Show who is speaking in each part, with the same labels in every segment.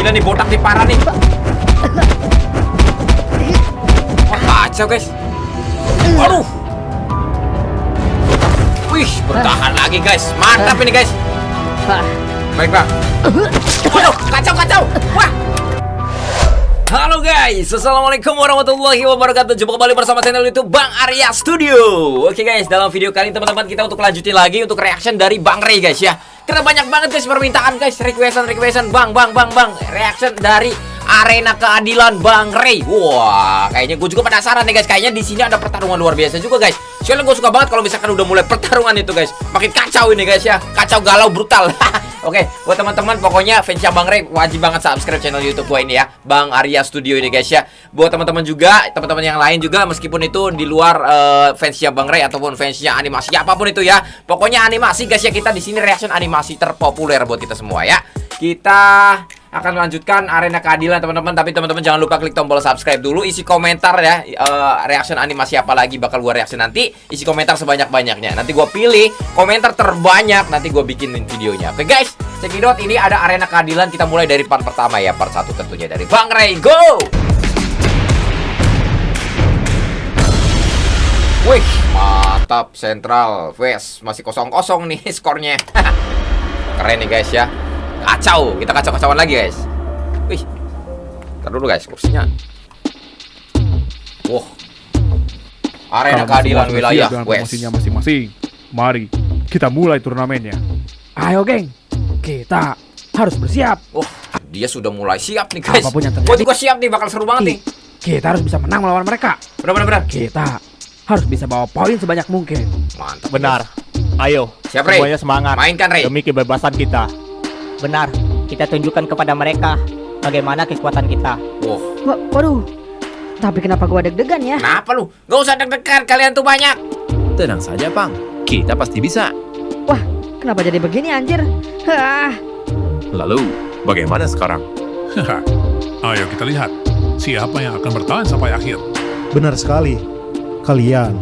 Speaker 1: Gila nih, botak nih, parah nih. Wah, kacau guys. Aduh. Wih, bertahan lagi guys. Mantap ini guys. Baik bang. Waduh, kacau. Wah. Halo guys, assalamualaikum warahmatullahi wabarakatuh. Jumpa kembali bersama channel YouTube Bang Arya Studio. Oke guys, dalam video kali ini teman-teman kita untuk lanjutin lagi untuk reaction dari Bang Ray guys ya. Karena banyak banget guys permintaan guys, requestan bang, reaction dari Arena Keadilan Bang Ray. Wah, kayaknya gue juga penasaran nih guys. Kayaknya di sini ada pertarungan luar biasa juga guys. Soalnya gue suka banget kalau misalkan udah mulai pertarungan itu guys. Makin kacau ini guys ya, kacau galau brutal. Oke, buat teman-teman pokoknya fansnya Bang Ray wajib banget subscribe channel YouTube gue ini ya, Bang Arya Studio ini guys ya. Buat teman-teman juga, teman-teman yang lain juga meskipun itu di luar fansnya Bang Ray ataupun fansnya animasi apapun itu ya. Pokoknya animasi guys ya, kita di sini reaction animasi terpopuler buat kita semua ya. Kita akan melanjutkan Arena Keadilan teman-teman, tapi teman-teman jangan lupa klik tombol subscribe dulu, isi komentar ya, reaction animasi apa lagi bakal gua reaction nanti, isi komentar sebanyak-banyaknya. Nanti gua pilih komentar terbanyak, nanti gua bikinin videonya. Oke guys, cekidot, ini ada Arena Keadilan, kita mulai dari part pertama ya, part 1 tentunya dari Bang Ray. Go! Wih, mantap, Central West masih kosong-kosong nih skornya. Keren nih guys ya. Kacau, kita kacau-kacauan lagi guys. Wih, ntar dulu guys kursinya. Wah, Arena Keadilan wilayah West
Speaker 2: masing-masing. Mari kita mulai turnamennya.
Speaker 3: Ayo geng, kita harus bersiap.
Speaker 1: Wah, dia sudah mulai siap nih guys.
Speaker 3: Apapun yang terjadi,
Speaker 1: gua juga siap nih, bakal seru banget nih.
Speaker 3: Kita harus bisa menang melawan mereka.
Speaker 1: Benar.
Speaker 3: Kita harus bisa bawa poin sebanyak mungkin.
Speaker 1: Mantap.
Speaker 4: Benar. Ayo,
Speaker 1: Siap Ray,
Speaker 4: semuanya semangat.
Speaker 1: mainkan Ray.
Speaker 4: Demi kebebasan kita.
Speaker 5: Benar, kita tunjukkan kepada mereka bagaimana kekuatan kita.
Speaker 1: Wah,
Speaker 6: Waduh, tapi kenapa gua deg-degan ya?
Speaker 1: kenapa lu? Gak usah deg-degan, kalian tuh banyak.
Speaker 7: Tenang saja, Bang. Kita pasti bisa.
Speaker 6: Wah, kenapa jadi begini anjir? Hah,
Speaker 7: Lalu, bagaimana sekarang?
Speaker 2: Ayo kita lihat siapa yang akan bertahan sampai akhir.
Speaker 8: Benar sekali. Kalian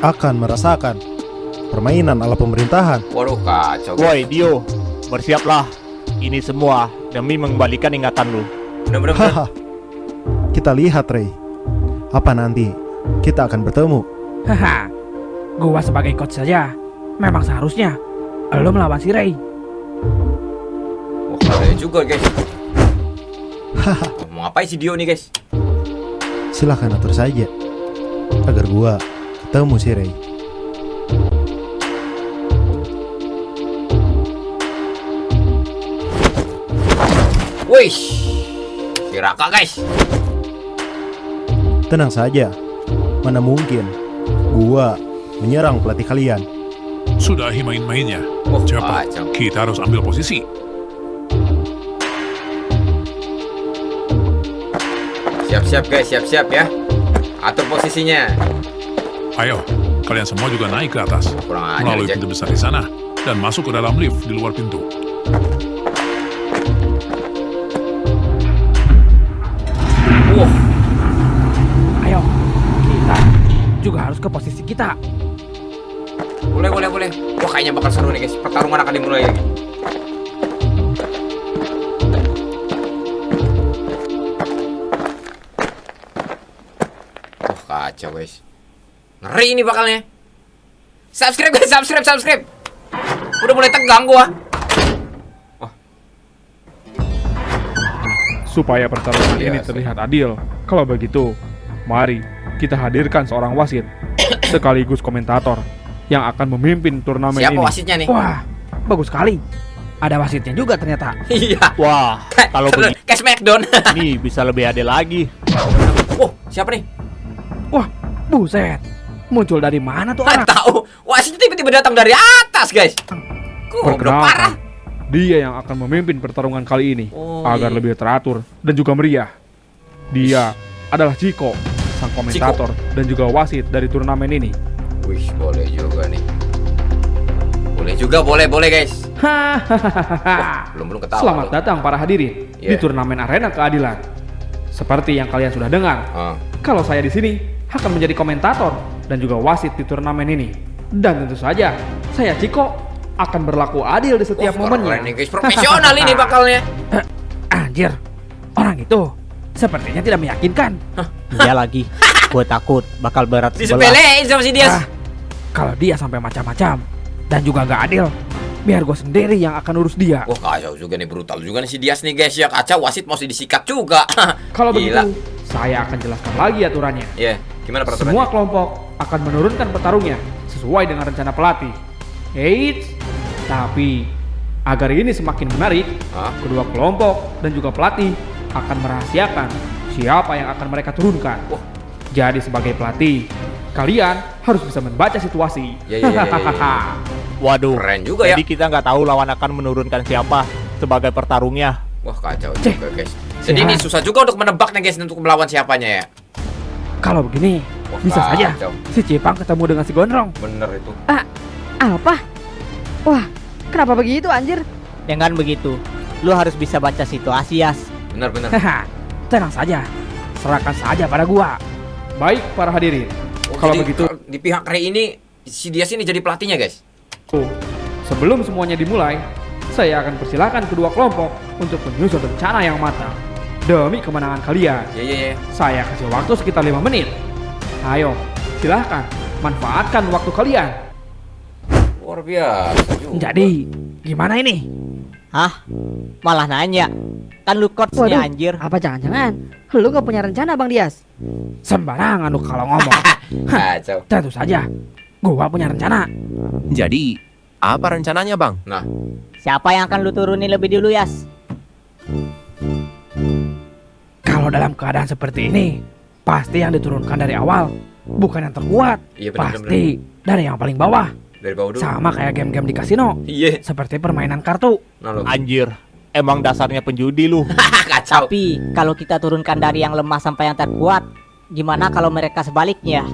Speaker 8: akan merasakan permainan ala pemerintahan.
Speaker 1: Waduh, kacau.
Speaker 4: Woi, Dio, bersiaplah. Ini semua demi mengembalikan ingatan lu.
Speaker 1: Bener.
Speaker 8: Haha. Kita lihat, Ray. Apa nanti kita akan bertemu?
Speaker 3: Haha, gua sebagai coach saja memang seharusnya lo melawan si Ray.
Speaker 1: Wah, keren juga guys. Mau ngapain si Dio nih guys?
Speaker 8: Silahkan atur saja agar gua ketemu si Ray.
Speaker 1: Wih, si Raka guys.
Speaker 8: Tenang saja. Mana mungkin gua menyerang pelatih kalian.
Speaker 2: Sudahi main-mainnya.
Speaker 1: Wah,
Speaker 2: Cepat,
Speaker 1: kacau.
Speaker 2: kita harus ambil posisi.
Speaker 1: Siap-siap guys, siap-siap ya. Atur posisinya.
Speaker 2: Ayo, kalian semua juga naik ke atas
Speaker 1: Kurang ajar
Speaker 2: melalui
Speaker 1: Jack.
Speaker 2: pintu besar di sana dan masuk ke dalam lift di luar pintu.
Speaker 1: Wah,
Speaker 3: Ayo, kita juga harus ke posisi kita.
Speaker 1: boleh. Wah, kayaknya bakal seru nih guys. Pertarungan akan dimulai lagi. Wah, kacau guys. Ngeri ini bakalnya. Subscribe guys, subscribe. Udah mulai tegang gua.
Speaker 2: Supaya pertarungan ini
Speaker 1: Biasa.
Speaker 2: terlihat adil. Kalau begitu, mari kita hadirkan seorang wasit sekaligus komentator yang akan memimpin turnamen
Speaker 1: Siapa
Speaker 2: ini.
Speaker 1: wasitnya nih?
Speaker 3: Wah, bagus sekali. Ada wasitnya juga ternyata.
Speaker 1: Iya.
Speaker 4: Wah, kalau begini
Speaker 1: Kayak Smackdown.
Speaker 4: bisa lebih adil lagi.
Speaker 1: Oh, siapa nih?
Speaker 3: Wah, buset. Muncul dari mana tuh
Speaker 1: Nggak
Speaker 3: orang?
Speaker 1: tahu. Wasitnya tiba-tiba datang dari atas guys. Kok udah parah?
Speaker 2: Dia yang akan memimpin pertarungan kali ini
Speaker 1: Oh,
Speaker 2: agar
Speaker 1: iya.
Speaker 2: lebih teratur dan juga meriah. Dia adalah Ciko, sang komentator dan juga wasit dari turnamen ini.
Speaker 1: Wih, boleh juga nih. Boleh guys.
Speaker 3: Hahaha.
Speaker 1: Belum ketawa.
Speaker 3: Selamat
Speaker 1: lu.
Speaker 3: datang para hadirin di
Speaker 1: Iya.
Speaker 3: turnamen Arena Keadilan. Seperti yang kalian sudah dengar,
Speaker 1: Ah.
Speaker 3: kalau saya di sini akan menjadi komentator dan juga wasit di turnamen ini. Dan tentu saja, saya Ciko akan berlaku adil di setiap
Speaker 1: Wah,
Speaker 3: momennya.
Speaker 1: keren nih guys, profesional ini bakalnya.
Speaker 3: Anjir, orang itu sepertinya tidak meyakinkan.
Speaker 5: Dia lagi. Gue takut bakal berat sebelah.
Speaker 1: Disepelein sama si Dias.
Speaker 3: Ah, kalau dia sampai macam-macam dan juga gak adil, biar gue sendiri yang akan urus dia.
Speaker 1: Wah kacau juga nih, brutal juga nih si Dias nih guys ya. Kacau, wasit mesti disikat juga.
Speaker 3: Kalau
Speaker 1: Gila.
Speaker 3: begitu, saya akan jelaskan lagi aturannya.
Speaker 1: Iya, gimana peraturannya?
Speaker 3: Semua kelompok akan menurunkan petarungnya sesuai dengan rencana pelatih. Eits, tapi agar ini semakin menarik,
Speaker 1: Hah?
Speaker 3: kedua kelompok dan juga pelatih akan merahasiakan siapa yang akan mereka turunkan.
Speaker 1: Wah.
Speaker 3: Jadi sebagai pelatih, kalian harus bisa membaca situasi.
Speaker 1: Ya, ya, ya, ya, ya.
Speaker 4: Waduh,
Speaker 1: Keren juga ya.
Speaker 4: jadi kita nggak tahu lawan akan menurunkan siapa sebagai pertarungnya.
Speaker 1: Wah kacau
Speaker 3: Cek.
Speaker 1: juga guys. Jadi ini susah juga untuk menebak nih guys untuk melawan siapanya ya.
Speaker 3: Kalau begini,
Speaker 1: Wah,
Speaker 3: bisa saja
Speaker 1: kacau.
Speaker 3: si Cipang ketemu dengan si Gondrong.
Speaker 1: Bener itu.
Speaker 6: Apa? Wah, kenapa begitu anjir?
Speaker 5: Dengan begitu, lu harus bisa baca situasi, Yas.
Speaker 1: Bener bener.
Speaker 3: Haha, tenang saja, serahkan saja pada gua. Baik para hadirin,
Speaker 1: Oh,
Speaker 3: kalau
Speaker 1: jadi
Speaker 3: begitu,
Speaker 1: di pihak Ray ini si Dias ini jadi pelatihnya guys.
Speaker 3: sebelum semuanya dimulai, saya akan persilahkan kedua kelompok untuk menyusun rencana yang matang demi kemenangan kalian.
Speaker 1: Ya ya ya.
Speaker 3: Saya kasih waktu sekitar 5 menit. Ayo, silahkan manfaatkan waktu kalian.
Speaker 1: Luar biasa juga.
Speaker 3: Jadi, gimana ini?
Speaker 5: Hah? Malah nanya. Kan lu coachnya anjir.
Speaker 6: Apa jangan-jangan lu gak punya rencana Bang Dias?
Speaker 3: Sembarangan lu kalau ngomong.
Speaker 1: Kacau.
Speaker 3: Tentu saja, gua punya rencana.
Speaker 7: Jadi, apa rencananya bang?
Speaker 1: Nah,
Speaker 5: Siapa yang akan lu turunin lebih dulu, Yas?
Speaker 3: Kalau dalam keadaan seperti ini, pasti yang diturunkan dari awal bukan yang terkuat,
Speaker 1: iya bener
Speaker 3: pasti dari yang paling bawah.
Speaker 1: dari bawah dulu.
Speaker 3: Sama kayak game-game di kasino,
Speaker 1: Iya.
Speaker 3: seperti permainan kartu.
Speaker 1: Nah lo.
Speaker 4: Anjir, emang dasarnya penjudi lu.
Speaker 1: Kacau.
Speaker 5: Tapi kalau kita turunkan dari yang lemah sampai yang terkuat, gimana kalau mereka sebaliknya?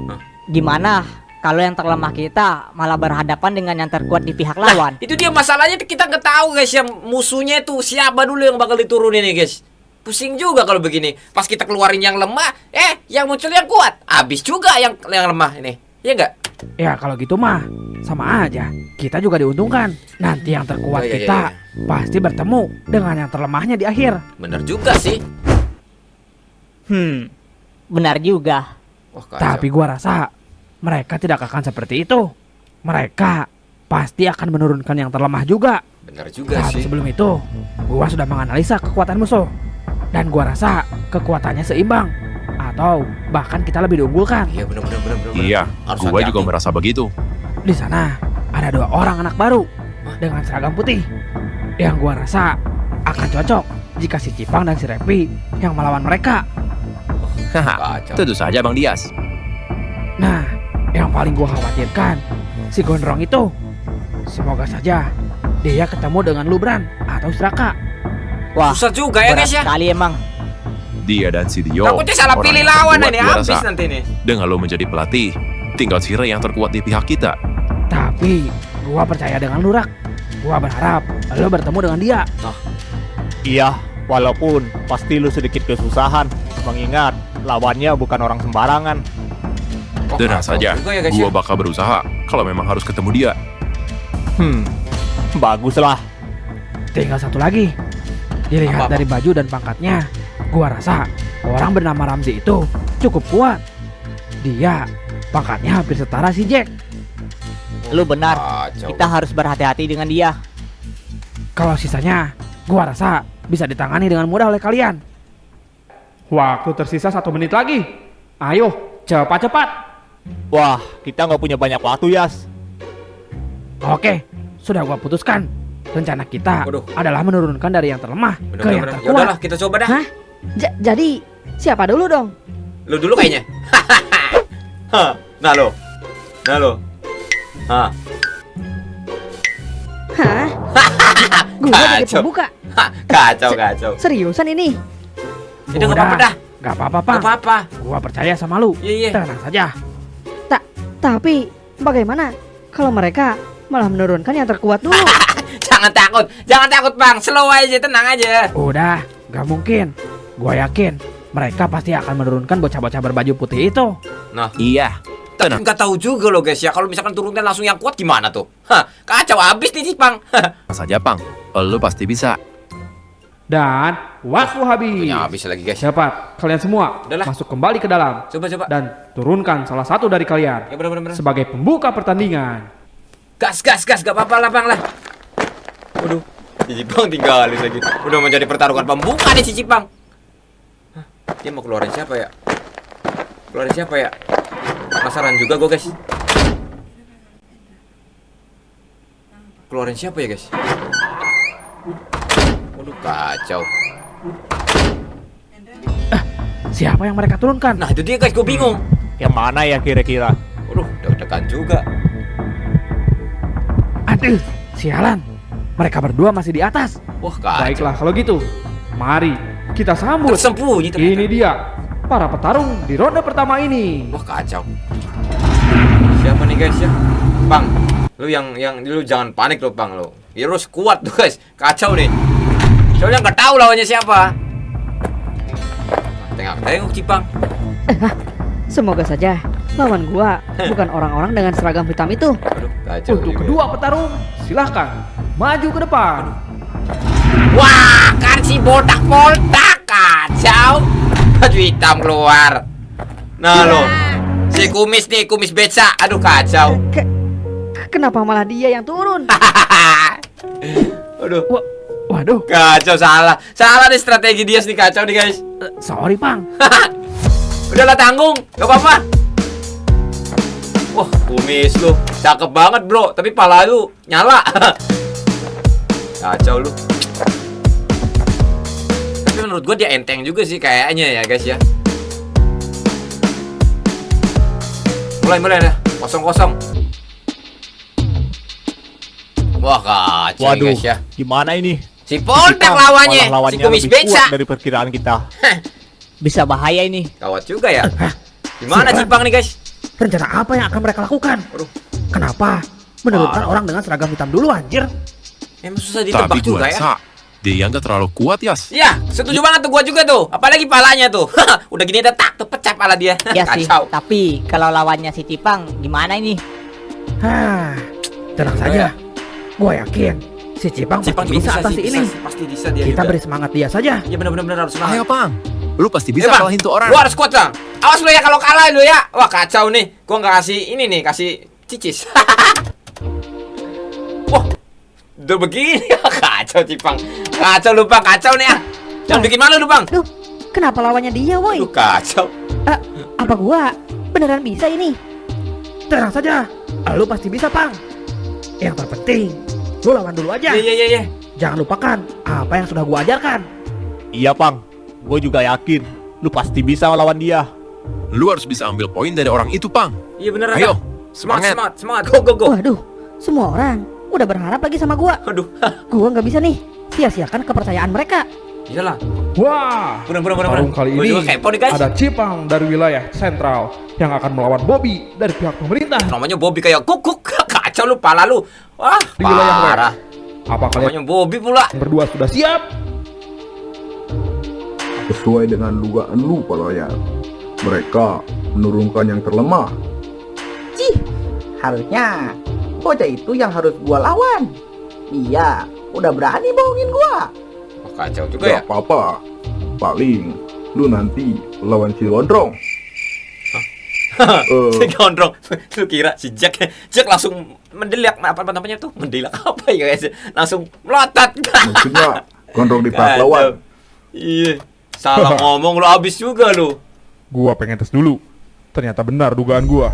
Speaker 5: Gimana kalau yang terlemah kita malah berhadapan dengan yang terkuat di pihak lawan?
Speaker 1: Itu dia masalahnya, kita nggak tahu guys ya musuhnya itu siapa dulu yang bakal diturunin nih guys. Pusing juga kalau begini. Pas kita keluarin yang lemah, yang muncul yang kuat. Habis juga yang lemah ini. Iya nggak?
Speaker 3: Ya kalau gitu mah sama aja, kita juga diuntungkan. Nanti yang terkuat
Speaker 1: Oh, iya,
Speaker 3: kita
Speaker 1: iya,
Speaker 3: pasti bertemu dengan yang terlemahnya di akhir.
Speaker 1: Bener juga sih.
Speaker 5: Benar juga.
Speaker 1: Wah, kacau.
Speaker 3: Tapi gua rasa mereka tidak akan seperti itu. Mereka pasti akan menurunkan yang terlemah juga.
Speaker 1: Bener juga
Speaker 3: Tapi
Speaker 1: sih.
Speaker 3: sebelum itu, gua sudah menganalisa kekuatan musuh. Dan gua rasa kekuatannya seimbang. Atau bahkan kita lebih diunggulkan.
Speaker 1: Iya bener.
Speaker 7: Iya,
Speaker 1: Harus
Speaker 7: gue
Speaker 1: hati-hati.
Speaker 7: juga merasa begitu.
Speaker 3: Di sana ada 2 orang anak baru dengan seragam putih. Yang gua rasa akan cocok jika si Cipang dan si Repi yang melawan mereka.
Speaker 7: Haha,
Speaker 1: Kacau.
Speaker 7: tentu saja bang Dias.
Speaker 3: Nah, yang paling gua khawatirkan si Gondrong itu. Semoga saja dia ketemu dengan Lubran atau Straka.
Speaker 5: Wah,
Speaker 1: Susah juga ya
Speaker 5: berat
Speaker 1: guys ya.
Speaker 5: sekali emang.
Speaker 7: Dia dan si Dio.
Speaker 1: Takutnya salah
Speaker 7: orang
Speaker 1: pilih
Speaker 7: yang
Speaker 1: lawan
Speaker 7: terkuat,
Speaker 1: ini,
Speaker 7: gua
Speaker 1: habis
Speaker 7: rasa.
Speaker 1: nanti nih.
Speaker 7: Dengan lo menjadi pelatih, tinggal si Ray yang terkuat di pihak kita.
Speaker 3: Tapi gua percaya dengan Lurak. Gua berharap lo bertemu dengan dia.
Speaker 4: Iya, walaupun pasti lu sedikit kesusahan, mengingat lawannya bukan orang sembarangan.
Speaker 1: Wah,
Speaker 7: Tenang
Speaker 1: kacau
Speaker 7: saja,
Speaker 1: juga ya guys
Speaker 7: gue
Speaker 1: ya.
Speaker 7: bakal berusaha kalau memang harus ketemu dia.
Speaker 4: Baguslah.
Speaker 3: Tinggal satu lagi. Dilihat
Speaker 1: Apa-apa?
Speaker 3: dari baju dan pangkatnya, gua rasa orang bernama Ramzi itu cukup kuat. Dia pangkatnya hampir setara si Jack.
Speaker 5: Lu benar.
Speaker 1: Kacau.
Speaker 5: Kita harus berhati-hati dengan dia.
Speaker 3: Kalau sisanya, gua rasa bisa ditangani dengan mudah oleh kalian. Waktu tersisa 1 menit lagi. Ayo, cepat-cepat.
Speaker 4: Wah, kita nggak punya banyak waktu, Yas.
Speaker 3: Oke, sudah gua putuskan. Rencana kita
Speaker 1: Waduh.
Speaker 3: adalah menurunkan dari yang terlemah ke yang
Speaker 1: Bener. Ya
Speaker 3: terkuat.
Speaker 1: udahlah, kita coba dah.
Speaker 6: Hah? Jadi siapa dulu dong?
Speaker 1: Lu dulu kayaknya. Hah, nah lo. Hah.
Speaker 6: Hah? Gue jadi
Speaker 1: Kacau.
Speaker 6: pembuka.
Speaker 1: Hah, kacau.
Speaker 6: Seriusan ini?
Speaker 1: Itu nggak apa-apa dah.
Speaker 3: Gak apa-apa, Pak.
Speaker 1: Nggak apa-apa.
Speaker 3: Gua percaya sama lu.
Speaker 1: Iya.
Speaker 3: Tenang saja.
Speaker 6: Tapi bagaimana kalau mereka malah menurunkan yang terkuat dulu?
Speaker 1: Jangan takut bang. Slow aja, tenang aja.
Speaker 3: Udah, gak mungkin. Gua yakin mereka pasti akan menurunkan bocah-bocah berbaju putih itu.
Speaker 7: Iya, tenang.
Speaker 1: Nggak tahu juga loh guys ya. Kalau misalkan turunkan langsung yang kuat gimana tuh? Hah, kacau abis nih Cipang.
Speaker 7: saja, Pang. Lo pasti bisa.
Speaker 3: Dan waktu habis.
Speaker 1: Punya habis lagi guys.
Speaker 3: Cepat, kalian semua
Speaker 1: Udahlah.
Speaker 3: masuk kembali ke dalam
Speaker 1: Coba.
Speaker 3: dan turunkan salah satu dari kalian
Speaker 1: Ya bener.
Speaker 3: sebagai pembuka pertandingan.
Speaker 1: Gas, gak apa-apa lah bang lah. Waduh, si Cipang tinggalin lagi. Udah mau jadi pertarungan pembuka nih si Cipang. Hah, dia mau keluarin siapa ya? Penasaran juga gue guys. Keluarin siapa ya guys? Waduh kacau.
Speaker 3: Siapa yang mereka turunkan?
Speaker 1: Nah itu dia guys, gue bingung.
Speaker 4: Yang mana ya kira-kira?
Speaker 1: Waduh, deg-degan juga.
Speaker 3: Aduh, sialan. Mereka berdua masih di atas.
Speaker 1: Wah kacau.
Speaker 3: Baiklah kalau gitu, mari kita sambut.
Speaker 1: Tersembunyi ternyata.
Speaker 3: Ini dia para petarung di ronde pertama ini.
Speaker 1: Wah kacau. Siapa nih guys ya? Bang, lu jangan panik lo bang lo. Heroes kuat tuh guys. Kacau nih. Soalnya nggak tahu lawannya siapa. Tengok Cipang.
Speaker 6: Semoga saja lawan gua bukan orang-orang dengan seragam hitam itu.
Speaker 1: Aduh, kacau.
Speaker 3: Untuk
Speaker 1: juga.
Speaker 3: kedua petarung, silahkan maju ke depan.
Speaker 1: Wah, kan si botak-botak kacau. Baju hitam keluar. Nah lo, si kumis nih, kumis beca. Aduh kacau.
Speaker 6: Kenapa malah dia yang turun?
Speaker 1: Aduh,
Speaker 3: Waduh,
Speaker 1: kacau salah nih strategi dia nih kacau nih guys.
Speaker 3: sorry Pang.
Speaker 1: Udahlah tanggung, gak apa-apa. Wah, kumis lu, cakep banget bro. Tapi pala lu nyala. Kacau lu. Tapi menurut gua dia enteng juga sih kayaknya ya guys ya. Mulai dah, 0-0. Wah kacau
Speaker 4: Waduh,
Speaker 1: nih guys ya.
Speaker 4: gimana ini?
Speaker 1: Si Poldak
Speaker 4: Cipang
Speaker 1: lawannya,
Speaker 4: malah
Speaker 1: si kumis
Speaker 4: lebih
Speaker 1: beca.
Speaker 4: kuat dari perkiraan kita.
Speaker 5: Bisa bahaya ini.
Speaker 1: Gawat juga ya. Gimana Cipang nih guys?
Speaker 3: Rencana apa yang akan mereka lakukan?
Speaker 1: Aduh.
Speaker 3: Kenapa menurunkan
Speaker 1: Parah.
Speaker 3: orang dengan seragam hitam dulu anjir?
Speaker 1: Emang susah ditebak
Speaker 7: Tapi
Speaker 1: juga
Speaker 7: gua
Speaker 1: ya.
Speaker 7: rasa dia yang gak terlalu kuat, Yas.
Speaker 1: Ya, setuju banget tuh gua juga tuh. Apalagi palanya tuh. Udah gini udah tak tuh pecah pala dia.
Speaker 5: Ya sih,
Speaker 1: Kacau.
Speaker 5: tapi kalau lawannya si Cipang gimana ini?
Speaker 3: Hah, tenang
Speaker 1: Iya,
Speaker 3: saja.
Speaker 1: ya.
Speaker 3: Gua yakin si Cipang
Speaker 1: Cipang
Speaker 3: pasti bisa atasi ini.
Speaker 1: Pasti bisa dia
Speaker 3: Kita
Speaker 1: juga.
Speaker 3: beri semangat dia saja.
Speaker 1: Ya benar-benar harus semangat.
Speaker 7: Ayo, Pang. Lu pasti bisa
Speaker 1: Bang,
Speaker 7: kalahin tuh orang.
Speaker 1: Lu harus kuat, Bang. Awas lu ya kalau kalah lu ya. Wah, kacau nih. Gua nggak kasih ini nih, kasih cicis. Wah. Udah begini. Kacau, Cipang. Kacau lu, Bang. Kacau nih ya. Jangan bikin malu lu, Bang.
Speaker 6: Duh, kenapa lawannya dia, woi?
Speaker 1: Aduh, kacau.
Speaker 6: Apa gua beneran bisa ini?
Speaker 3: Tenang saja, lu pasti bisa Pang. Yang terpenting, lu lawan dulu aja.
Speaker 1: Iya.
Speaker 3: Jangan lupakan apa yang sudah gua ajarkan.
Speaker 4: Iya, Pang. Gue juga yakin lu pasti bisa melawan dia.
Speaker 7: Lu harus bisa ambil poin dari orang itu, Pang.
Speaker 1: Iya beneran.
Speaker 7: Ayo,
Speaker 1: Bang.
Speaker 7: semangat.
Speaker 1: Semangat. Go.
Speaker 6: Waduh, semua orang udah berharap lagi sama gua.
Speaker 1: Aduh.
Speaker 6: Gua nggak bisa nih sia-siakan kepercayaan mereka.
Speaker 1: Iyalah.
Speaker 2: Wah,
Speaker 1: Bener.
Speaker 2: tarung kali
Speaker 1: Gua
Speaker 2: ini
Speaker 1: juga kepo nih, guys.
Speaker 2: ada Cipang dari wilayah sentral yang akan melawan Bobby dari pihak pemerintah
Speaker 1: Namanya Bobby kayak kukuk. Kacau lu pala lu. Wah,
Speaker 2: di wilayah
Speaker 1: parah.
Speaker 2: west. Apa kalian
Speaker 1: Namanya Bobby pula.
Speaker 2: berdua sudah siap?
Speaker 9: Sesuai dengan dugaan lu, Palayan. Mereka menurunkan yang terlemah.
Speaker 10: Harusnya bocah itu yang harus gua lawan. Iya, udah berani bohongin gua.
Speaker 1: Wah, kacau juga ya.
Speaker 9: Gak apa-apa. Paling lu nanti lawan si Gondrong.
Speaker 1: Si gondrong. Lu kira si Jack langsung mendelak apa namanya tuh? Mendelak apa ya guys? Langsung melotot.
Speaker 9: Maksudnya Gondrong di
Speaker 1: Kacau.
Speaker 9: lawan.
Speaker 1: Iya. Salah ngomong lu habis juga lu.
Speaker 2: Gua pengen tes dulu. Ternyata benar dugaan gua.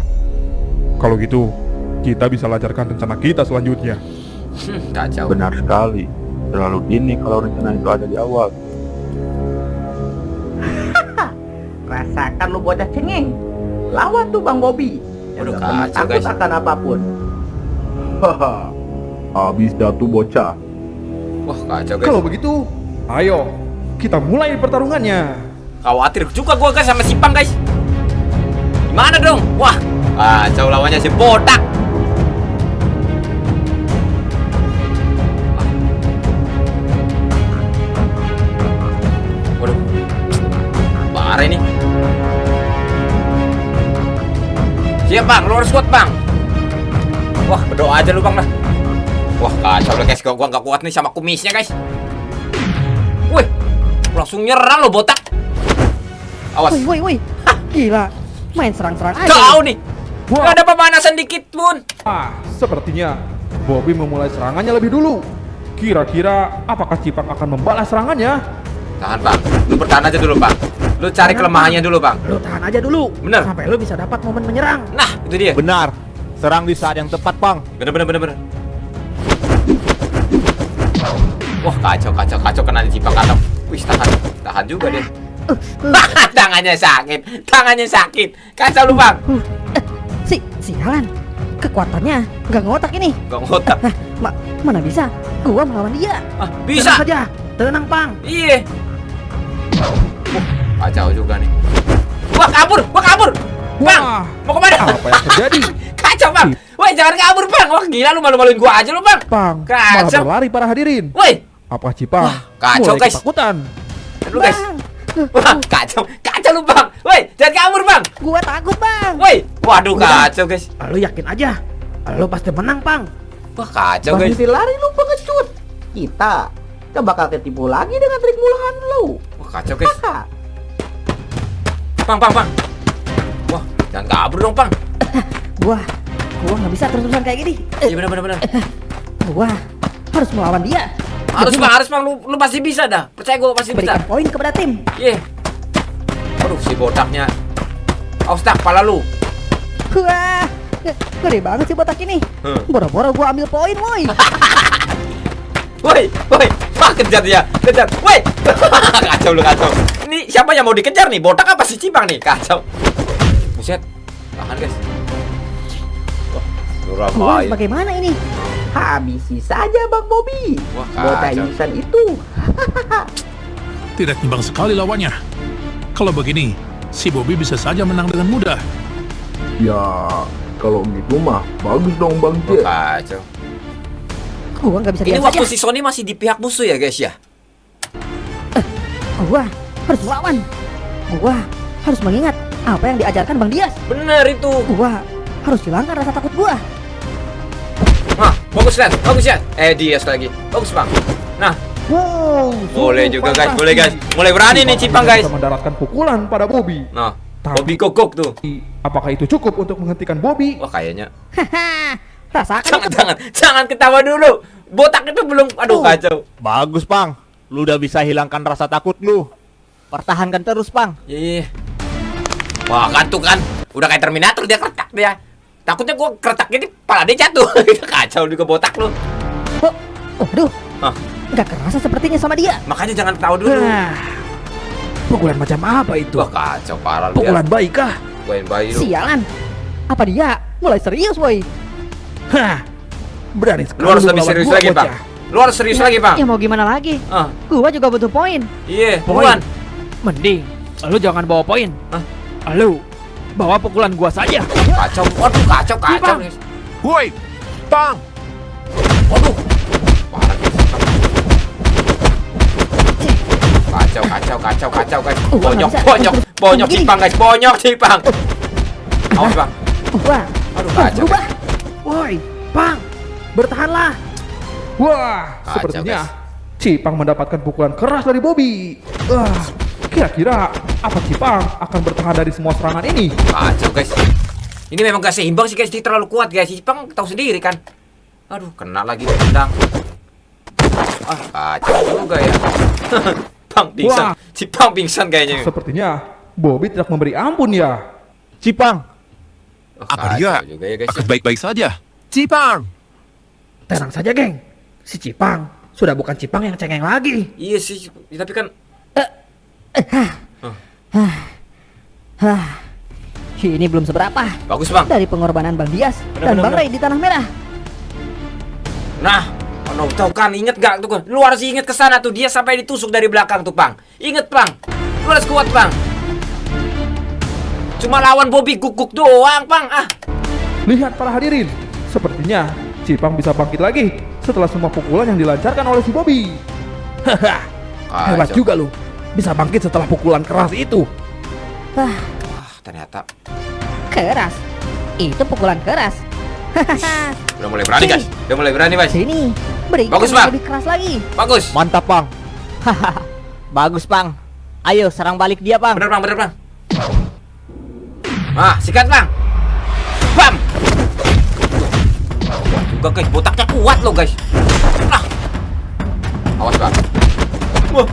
Speaker 2: Kalau gitu, kita bisa lancarkan rencana kita selanjutnya.
Speaker 1: Kacau.
Speaker 9: Benar sekali. Terlalu dini kalau rencana itu ada di awal.
Speaker 10: Rasakan lu bocah cengeng. Lawan tuh Bang Bobby.
Speaker 1: Waduh,
Speaker 10: Jangan pernah
Speaker 1: kacau,
Speaker 10: takut
Speaker 1: guys.
Speaker 10: akan apapun.
Speaker 9: Haha. Habis jatuh bocah.
Speaker 1: Wah, kacau guys.
Speaker 2: Kalau begitu, ayo kita mulai pertarungannya.
Speaker 1: Khawatir juga gua guys sama Sipang guys. Gimana dong? Wah, kacau lawannya si botak. Waduh, parah ini. Siap bang, lu harus kuat bang. Wah, berdoa aja lu bang lah. Wah, kacau lah guys, gua nggak kuat nih sama kumisnya guys. Wih, langsung nyerang lo botak. Awas.
Speaker 6: Woi. Gila, main serang-serang aja.
Speaker 1: Kau
Speaker 6: nih.
Speaker 1: nih. Gak ada pemanasan dikit pun.
Speaker 2: Sepertinya Bobby memulai serangannya lebih dulu. Kira-kira apakah Cipang akan membalas serangannya?
Speaker 1: Tahan bang, lu bertahan aja dulu bang. Lu cari kelemahannya dulu bang.
Speaker 3: Lu tahan aja dulu.
Speaker 1: Bener.
Speaker 3: Sampai lu bisa dapat momen menyerang.
Speaker 1: Nah itu dia.
Speaker 4: Benar. Serang di saat yang tepat, Bang.
Speaker 1: Bener. Wah kacau kena di Cipang kacau. Wih tahan juga deh. Tangannya sakit. Kacau lu bang.
Speaker 6: Sialan. Kekuatannya nggak ngotak ini.
Speaker 1: Gak ngotak.
Speaker 6: Mana bisa? Gua melawan dia.
Speaker 1: Bisa.
Speaker 3: Tenang saja. Tenang, Pang.
Speaker 1: Iya. Kacau juga nih. Wah kabur. Bang, mau kemana?
Speaker 2: Apa yang terjadi?
Speaker 1: Kacau bang. Woi jangan kabur bang. Wah gila lu malu-maluin gua aja lu bang.
Speaker 2: Pang, malah
Speaker 1: Kacau.
Speaker 2: berlari para hadirin.
Speaker 1: Woi.
Speaker 2: Apa Cipang?
Speaker 1: Kacau
Speaker 2: mulai
Speaker 1: guys.
Speaker 2: ketakutan.
Speaker 1: Lu guys. Wah kacau lu bang. Woi jangan kabur bang.
Speaker 6: Gua takut, Bang.
Speaker 1: Woi. Waduh kacau guys.
Speaker 3: Lu yakin aja. Lu pasti menang, Pang.
Speaker 1: Wah kacau guys.
Speaker 10: Berhenti lari lu pengecut. Kita gak bakal ketipu lagi dengan trik mulahan lu.
Speaker 1: Wah kacau guys.
Speaker 10: Haha.
Speaker 1: Pang. Wah jangan kabur dong pang.
Speaker 6: Gua nggak bisa terus-terusan kayak gini.
Speaker 1: Iya benar.
Speaker 6: Gua harus melawan dia.
Speaker 1: Harus bang. Lu pasti bisa dah. Percaya gua pasti bisa.
Speaker 6: Berikan poin kepada tim.
Speaker 1: Iya. Aduh si botaknya. Awas tak kepala lu.
Speaker 6: Wah, ngeri banget sih botak ini. Boro-boro gua ambil poin, woi.
Speaker 1: Woi. Wah kejar dia. Woi. Kacau. Ini siapa yang mau dikejar nih? Botak apa si Cipang nih? Kacau. Buset. Tahan guys. Wah,
Speaker 6: Gua
Speaker 1: Surabaya.
Speaker 6: bagaimana ini?
Speaker 10: Habisi saja Bang Bobby.
Speaker 1: Wah,
Speaker 10: Bocah
Speaker 1: kacau.
Speaker 10: insan itu.
Speaker 11: Tidak timbang sekali lawannya. Kalau begini, si Bobby bisa saja menang dengan mudah.
Speaker 9: Ya, kalau gitu mah bagus dong Bang Jet.
Speaker 1: Kacau.
Speaker 6: Gua nggak bisa
Speaker 1: Ini
Speaker 6: diam
Speaker 1: waktu
Speaker 6: saja.
Speaker 1: si Sony masih di pihak musuh ya guys ya.
Speaker 6: Gua harus melawan. Gua harus mengingat apa yang diajarkan Bang Dias.
Speaker 1: Bener itu.
Speaker 6: Gua harus hilangkan rasa takut gua.
Speaker 1: Nah, bagus ya. Dias lagi. Bagus bang. Nah,
Speaker 2: Wow,
Speaker 1: boleh
Speaker 2: sungguh
Speaker 1: juga guys,
Speaker 2: fantastis.
Speaker 1: boleh guys. Mulai berani nih Cipang guys.
Speaker 2: Bisa mendaratkan pukulan pada Bobby.
Speaker 1: Nah,
Speaker 2: Tapi-
Speaker 1: Bobby kokok tuh.
Speaker 2: Apakah itu cukup untuk menghentikan Bobby?
Speaker 1: Wah kayaknya.
Speaker 6: Haha, rasakan itu.
Speaker 1: Jangan ketawa dulu. Botak itu belum. Aduh kacau.
Speaker 4: Bagus, Bang. Lu udah bisa hilangkan rasa takut lu.
Speaker 5: Pertahankan terus, Pang.
Speaker 1: Iya. Wah kan tuh kan. Udah kayak Terminator dia keretak dia. Takutnya gua keretak ini pala dia jatuh. Kacau juga botak lu.
Speaker 6: Waduh,
Speaker 1: Hah.
Speaker 6: nggak kerasa sepertinya sama dia.
Speaker 1: Makanya jangan ketawa dulu.
Speaker 3: Pukulan macam apa itu?
Speaker 1: Wah kacau parah lu ya.
Speaker 3: Pukulan baik kah?
Speaker 1: Main bayi lu.
Speaker 6: Sialan. Apa dia mulai serius, boy?
Speaker 3: Hah. Berani sekali.
Speaker 1: Lu harus
Speaker 3: lu
Speaker 1: lebih
Speaker 3: melawan
Speaker 1: serius
Speaker 3: gua,
Speaker 1: lagi,
Speaker 3: bocah.
Speaker 1: Bang. Lu harus serius lagi, Bang.
Speaker 6: Ya mau gimana lagi?
Speaker 1: Ah,
Speaker 6: Gua juga butuh poin.
Speaker 1: iya,
Speaker 3: Poin.
Speaker 1: buruan.
Speaker 3: Mending lu jangan bawa poin.
Speaker 1: Hah?
Speaker 3: Lu bawa pukulan gua saja.
Speaker 1: Kacau. Waduh, kacau
Speaker 3: Bang.
Speaker 1: nih.
Speaker 11: Woi, Pang!
Speaker 1: Waduh. Parah guys. Kacau guys.
Speaker 6: Nggak bisa.
Speaker 1: Bonyok
Speaker 6: Begini.
Speaker 1: Cipang guys. Bonyok Cipang. Awas, Bang.
Speaker 6: Wah,
Speaker 1: Aduh, kacau.
Speaker 6: berubah.
Speaker 3: Woi, Pang, bertahanlah.
Speaker 2: Wah,
Speaker 1: Kacau,
Speaker 2: sepertinya
Speaker 1: guys.
Speaker 2: Cipang mendapatkan pukulan keras dari Bobby. Kira-kira apa Cipang akan bertahan dari semua serangan ini?
Speaker 1: Kacau guys. Ini memang gak seimbang sih guys. Dia terlalu kuat guys. Cipang tahu sendiri kan. Aduh, kena lagi tendang. Kacau juga ya. Bang pingsan.
Speaker 2: Wah.
Speaker 1: Cipang pingsan kayaknya.
Speaker 2: Sepertinya Bobby tidak memberi ampun ya.
Speaker 4: Cipang,
Speaker 7: Apa
Speaker 1: Kacau
Speaker 7: dia
Speaker 1: juga ya guys.
Speaker 7: akan baik-baik saja? Cipang!
Speaker 3: Tenang saja, geng. Si Cipang sudah bukan Cipang yang cengeng lagi.
Speaker 1: Iya sih, tapi kan
Speaker 6: Ini belum seberapa
Speaker 1: bagus Bang.
Speaker 6: dari pengorbanan Bang Dias
Speaker 1: Benar,
Speaker 6: dan
Speaker 1: benar,
Speaker 6: Bang Ray di Tanah Merah.
Speaker 1: Nah, tahu kan, inget gak tuh? Lu harus inget ke sana tuh, dia sampai ditusuk dari belakang tuh, Bang. Inget, Bang. Lu harus kuat, Bang. Cuma lawan Bobby guguk doang, Bang.
Speaker 2: Lihat para hadirin, sepertinya Cipang bisa bangkit lagi setelah semua pukulan yang dilancarkan oleh si Bobby.
Speaker 3: Haha, hebat
Speaker 1: Kacau.
Speaker 3: juga lu. Bisa bangkit setelah pukulan keras itu.
Speaker 6: Wah,
Speaker 1: Ternyata
Speaker 6: keras. Itu pukulan keras.
Speaker 1: udah mulai berani, guys. Udah mulai berani, guys.
Speaker 6: Sini, berikan
Speaker 1: Bagus,
Speaker 6: yang
Speaker 1: Bang.
Speaker 6: lebih keras lagi.
Speaker 1: Bagus.
Speaker 4: mantap, Bang.
Speaker 5: Bagus, Pang. Ayo serang balik dia, Pang.
Speaker 1: Bener, Bang, bener, Bang. Ah, sikat, Bang. Bam. Kuat juga, guys. Botaknya kuat loh, guys. Nah. Awas, Bang. Wah.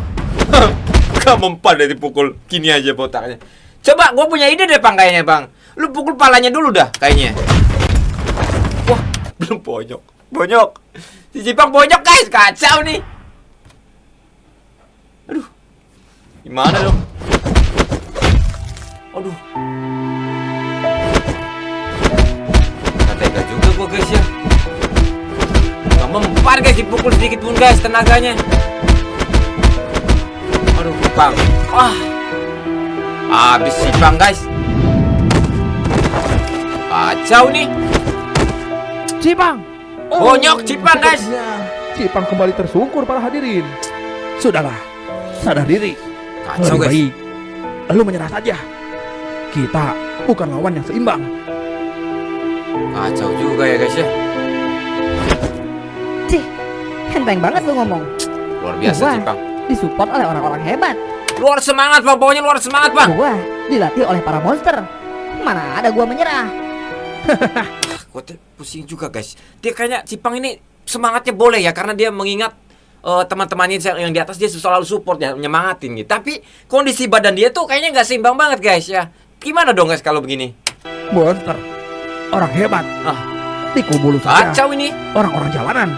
Speaker 1: Gak mempan dari pukul gini aja botaknya. Coba, gue punya ide deh, Bang, kayaknya, Bang. Lu pukul palanya dulu dah, kayaknya. Wah, belum bonyok. Bonyok. Si Cipang bonyok, guys. Kacau nih. Aduh. Gimana dong? Aduh. Gak tega juga gue, guys, ya. Gak mempan, guys. Dipukul sedikit pun, guys, tenaganya. Aduh, Bang. Wah. Habis Cipang, guys. Kacau nih.
Speaker 3: Cipang.
Speaker 1: Bonyok Cipang, guys.
Speaker 2: Cipang kembali tersungkur para hadirin.
Speaker 3: Sudahlah, sadar diri.
Speaker 1: Kacau,
Speaker 3: Lebih
Speaker 1: guys.
Speaker 3: baik lu menyerah saja. Kita bukan lawan yang seimbang.
Speaker 1: Kacau juga ya, guys, ya.
Speaker 6: Cih, enteng banget lu ngomong.
Speaker 1: Luar biasa,
Speaker 6: Gua
Speaker 1: Cipang.
Speaker 6: disupport oleh orang-orang hebat.
Speaker 1: Luar semangat, Bang. Pokoknya luar semangat, Bang.
Speaker 6: Gua dilatih oleh para monster. Mana ada gua menyerah.
Speaker 1: Gue pusing juga, guys. Dia kayaknya Cipang ini semangatnya boleh ya, karena dia mengingat teman-temannya yang di atas, dia selalu support ya, menyemangatin gitu. Tapi kondisi badan dia tuh kayaknya nggak seimbang banget, guys, ya. Gimana dong, guys, kalau begini?
Speaker 3: Monster, orang hebat.
Speaker 1: Ah,
Speaker 3: Di kubu lu saja,
Speaker 1: kacau ini.
Speaker 3: orang-orang jalanan.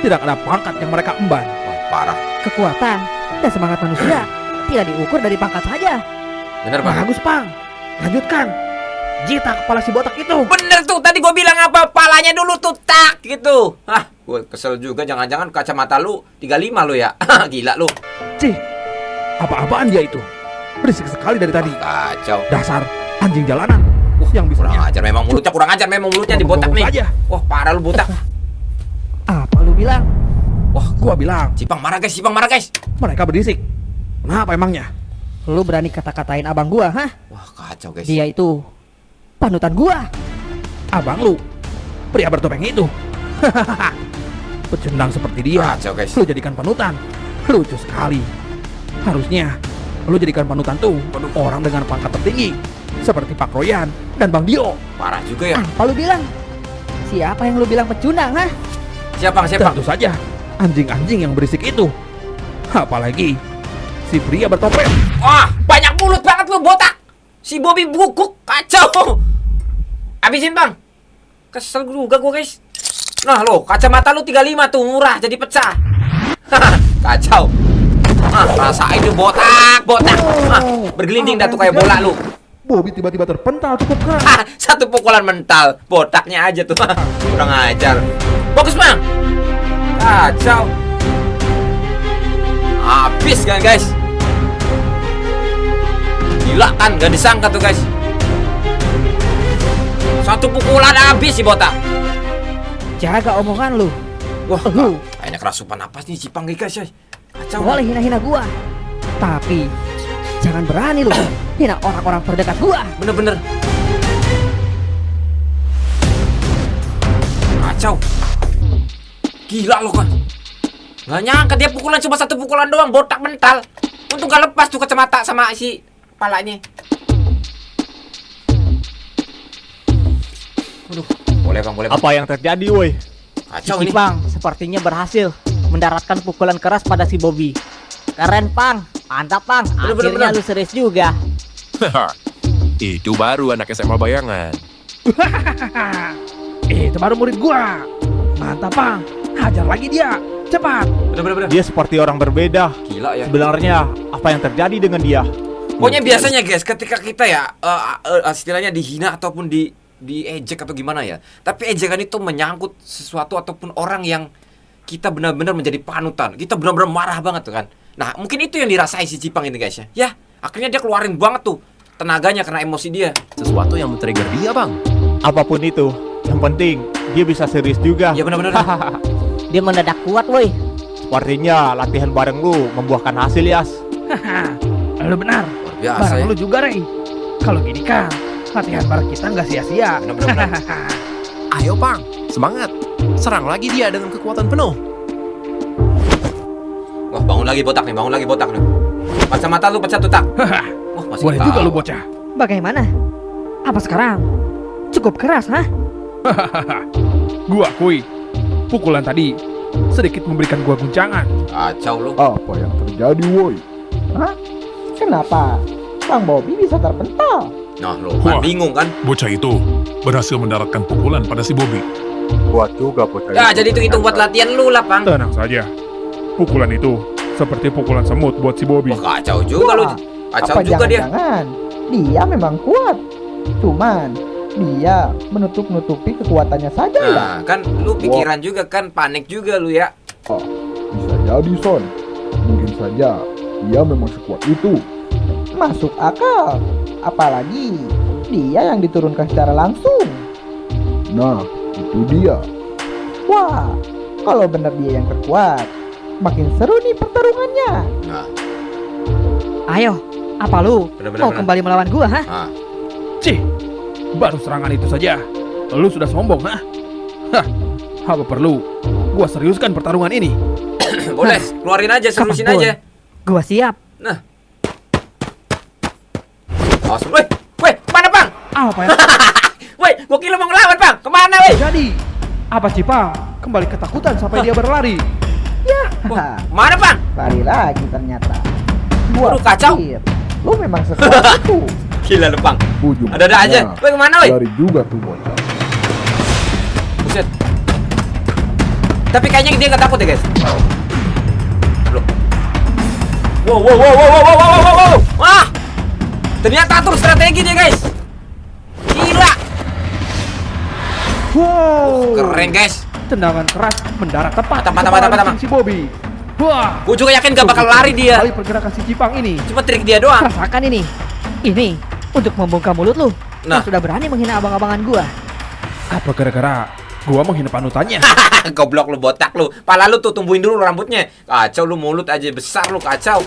Speaker 3: Tidak ada pangkat yang mereka emban.
Speaker 1: Wah, parah.
Speaker 6: Kekuatan dan semangat manusia tidak diukur dari pangkat saja.
Speaker 1: Bener, Bang.
Speaker 3: Bagus, Pang. Lanjutkan. Jita kepala si botak itu.
Speaker 1: Bener tuh, tadi gue bilang apa? Palanya dulu tuh, tak, gitu. Hah, gue kesel juga. Jangan-jangan kacamata lu 35 lu ya. Gila lu.
Speaker 3: Cih, apa-apaan dia itu? Berisik sekali dari tadi.
Speaker 1: Kacau.
Speaker 3: Dasar anjing jalanan. Yang bisa
Speaker 1: Kurang ajar memang mulutnya, kurang ajar memang mulutnya di botak nih.
Speaker 3: Aja.
Speaker 1: Wah, parah lu botak.
Speaker 6: Apa lu bilang?
Speaker 1: Wah,
Speaker 3: Gua bilang,
Speaker 1: Cipang marah, guys. Cipang marah, guys.
Speaker 3: mereka berisik. Kenapa emangnya?
Speaker 6: Lu berani kata-katain abang gua, hah?
Speaker 1: Wah, kacau, guys.
Speaker 6: Dia itu panutan gua.
Speaker 3: Abang lu, pria bertopeng itu. Pecundang seperti dia,
Speaker 1: Kacau, guys.
Speaker 3: lu jadikan panutan. Lucu sekali. Harusnya lu jadikan panutan tuh orang dengan pangkat tertinggi, seperti Pak Royan dan Bang Dio.
Speaker 1: Parah juga ya.
Speaker 6: Apa lu bilang? Siapa yang lu bilang pecundang, hah?
Speaker 1: Siapa?
Speaker 3: Tentu saja anjing-anjing yang berisik itu. Apalagi si pria bertopeng.
Speaker 1: Wah, banyak mulut banget lu botak. Si Bobby bungkuk, kacau. Habisin, Bang. Kesel juga gua, guys. Nah, lo, kacamata lu 35 tuh, murah jadi pecah. Kacau. Ah, rasain tuh botak. Ah, bergelinding dah tuh kayak bola lu.
Speaker 2: Bobby tiba-tiba terpental cukup keras.
Speaker 1: Ah, satu pukulan mental, botaknya aja tuh. Kurang ajar. Bagus, Bang. Kacau. Habis kan, guys. Gila kan, gak disangka tuh, guys. Satu pukulan habis si botak.
Speaker 6: Jaga omongan lu.
Speaker 1: Wah,
Speaker 6: Lu
Speaker 1: kayaknya kerasupan napas nih Cipang, guys. Kacau.
Speaker 6: boleh hina-hina gua, tapi jangan berani lu hina orang-orang terdekat gua.
Speaker 1: Bener-bener. Kacau. Gila lo kan. Gak nyangka dia pukulan cuma satu pukulan doang, botak mental. Untung gak lepas tuh kacamata sama si palanya. Aduh, boleh, Bang, boleh, Bang.
Speaker 4: Apa yang terjadi, woi?
Speaker 1: Kacau
Speaker 5: Si
Speaker 1: ini.
Speaker 5: Cipang sepertinya berhasil mendaratkan pukulan keras pada si Bobby. Keren, Pang. Mantap, Pang.
Speaker 1: Bener,
Speaker 5: Akhirnya
Speaker 1: bener.
Speaker 5: lu serius juga.
Speaker 7: Itu baru anak SMA bayangan.
Speaker 3: Itu baru murid gua. Mantap, Pang. Hajar lagi dia. Cepat.
Speaker 1: Bener-bener.
Speaker 4: Dia seperti orang berbeda.
Speaker 1: Gila ya.
Speaker 4: Sebenarnya apa yang terjadi dengan dia?
Speaker 1: Pokoknya biasanya, guys, ketika kita ya istilahnya dihina ataupun diejek atau gimana ya. Tapi ejekan itu menyangkut sesuatu ataupun orang yang kita benar-benar menjadi panutan. Kita benar-benar marah banget tuh kan. Nah, mungkin itu yang dirasain si Cipang ini, guys, ya. Ya, akhirnya dia keluarin banget tuh tenaganya karena emosi dia.
Speaker 7: Sesuatu yang men-trigger dia, Bang.
Speaker 4: Apapun itu, yang penting dia bisa serius juga.
Speaker 1: Ya benar-benar.
Speaker 5: Dia mendadak kuat, woi.
Speaker 4: Sepertinya latihan bareng lu membuahkan hasil, Yas.
Speaker 3: Lu benar.
Speaker 1: Luar biasa ya.
Speaker 3: Bareng lu juga, Rey. Kalau gini kan, latihan bareng kita nggak sia-sia.
Speaker 1: Benar-benar.
Speaker 7: Ayo, Bang. Semangat. Serang lagi dia dengan kekuatan penuh.
Speaker 1: Wah, bangun lagi botak nih, bangun lagi botak nih. Kacamata lu pecah tuh, Tak. Wah, masih
Speaker 3: Boleh juga
Speaker 1: tahu.
Speaker 3: lu bocah.
Speaker 6: Bagaimana? Apa sekarang? Cukup keras, hah?
Speaker 2: Gua akui, pukulan tadi sedikit memberikan gua guncangan.
Speaker 1: Kacau lu.
Speaker 9: Apa yang terjadi, woi?
Speaker 10: Hah? Kenapa Bang Bobby bisa terpental?
Speaker 1: Nah, lu kan
Speaker 11: Wah.
Speaker 1: bingung kan?
Speaker 11: Bocah itu berhasil mendaratkan pukulan pada si Bobby.
Speaker 9: Kuat juga bocah
Speaker 1: Ya, jadi itu buat latihan lu lah, Pang.
Speaker 2: Tenang saja. Pukulan itu seperti pukulan semut buat si Bobby.
Speaker 1: Wah, kacau juga lu.
Speaker 10: Wah,
Speaker 1: Kacau
Speaker 10: apa
Speaker 1: juga dia.
Speaker 10: jangan-jangan dia memang kuat? Cuman dia menutup-nutupi kekuatannya saja ya.
Speaker 1: Nah, kan lu pikiran juga kan, panik juga lu ya.
Speaker 9: Ah, bisa jadi, Son. Mungkin saja dia memang sekuat itu.
Speaker 10: Masuk akal. Apalagi dia yang diturunkan secara langsung.
Speaker 9: Nah, itu dia.
Speaker 10: Wah, kalau benar dia yang terkuat, makin seru nih pertarungannya.
Speaker 1: Nah,
Speaker 6: Ayo, apa lu
Speaker 1: Bener-bener,
Speaker 6: mau
Speaker 1: bener.
Speaker 6: kembali melawan gua, hah?
Speaker 1: nah.
Speaker 2: Cih, baru serangan itu saja. Lu sudah sombong, hah? Hah, apa perlu gua seriuskan pertarungan ini?
Speaker 1: Boleh, keluarin aja, seriusin
Speaker 6: Kapan,
Speaker 1: aja.
Speaker 6: Gua siap.
Speaker 1: Nah. Awas, woi, kemana, Bang?
Speaker 3: Apa ya?
Speaker 1: Woi, gua kira mau ngelawan, Bang. Kemana, woi?
Speaker 3: Jadi, apa Cipang kembali ketakutan sampai dia berlari?
Speaker 10: Haha,
Speaker 1: Mana, Bang?
Speaker 10: lari lagi ternyata. Gua
Speaker 1: Waduh, kacau.
Speaker 10: pikir lu memang sekuat itu.
Speaker 1: Gila lu, Bang.
Speaker 9: Ujung.
Speaker 1: Ada aja. Woi, kemana, woi?
Speaker 9: Lari juga tuh bocah.
Speaker 1: Buset. Tapi kayaknya dia nggak takut ya, guys. Loh. Wow. Wah. Ternyata atur strategi dia, guys. Gila.
Speaker 3: Wow,
Speaker 1: Keren, guys.
Speaker 3: tendangan keras mendarat tepat di
Speaker 1: Mantap,
Speaker 3: kepala
Speaker 1: mantap.
Speaker 3: si Bobby. Wah,
Speaker 1: Gue juga yakin gak bakal lari dia.
Speaker 3: kali pergerakan si Cipang ini.
Speaker 1: Cuma trik dia doang.
Speaker 6: Rasakan ini. Ini untuk membungkam mulut lu.
Speaker 1: Nah.
Speaker 6: Yang sudah berani menghina abang-abangan gua.
Speaker 2: Apa gara-gara gua menghina panutannya?
Speaker 1: Goblok lu, botak lu. Pala lu tuh tumbuhin dulu rambutnya. Kacau lu, mulut aja besar lu, kacau.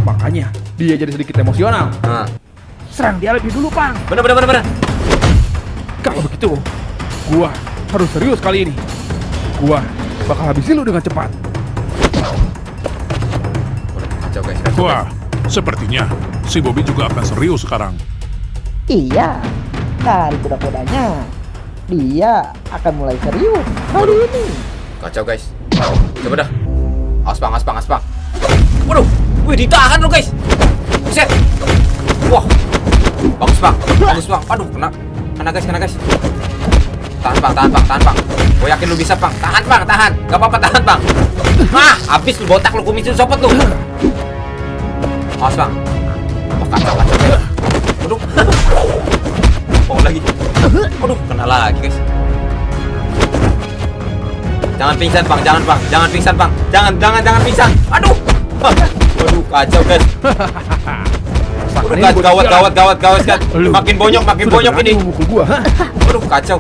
Speaker 2: Makanya dia jadi sedikit emosional.
Speaker 1: Nah,
Speaker 3: Serang dia lebih dulu, Pang.
Speaker 1: bener.
Speaker 2: Kalau begitu, gua harus serius kali ini. Gua bakal habisin lu dengan cepat.
Speaker 1: Kacau, guys.
Speaker 11: Wah, sepertinya si Bobby juga akan serius sekarang.
Speaker 10: Iya, dari kuda-kudanya dia akan mulai serius kali ini.
Speaker 1: Kacau, guys. Coba dah. Aspang. Waduh, wih, ditahan lu, guys. Buset. Wah. Bagus, Bang. Aduh, kena guys. Tahan, Bang. Gue yakin lu bisa, Bang. Tahan. Gak apa-apa, tahan, Bang. Habis lu, botak lu, kumis lu copot lu. Awas, Bang. Wah, kacau, guys. Aduh. Oh, lagi. Aduh, kena lagi, guys. Jangan pingsan, Bang. Jangan pingsan. Aduh. Waduh, kacau, guys. Aduh, gawat, guys. Makin bonyok ini.
Speaker 2: Mukul gua, hah?
Speaker 1: Aduh, kacau.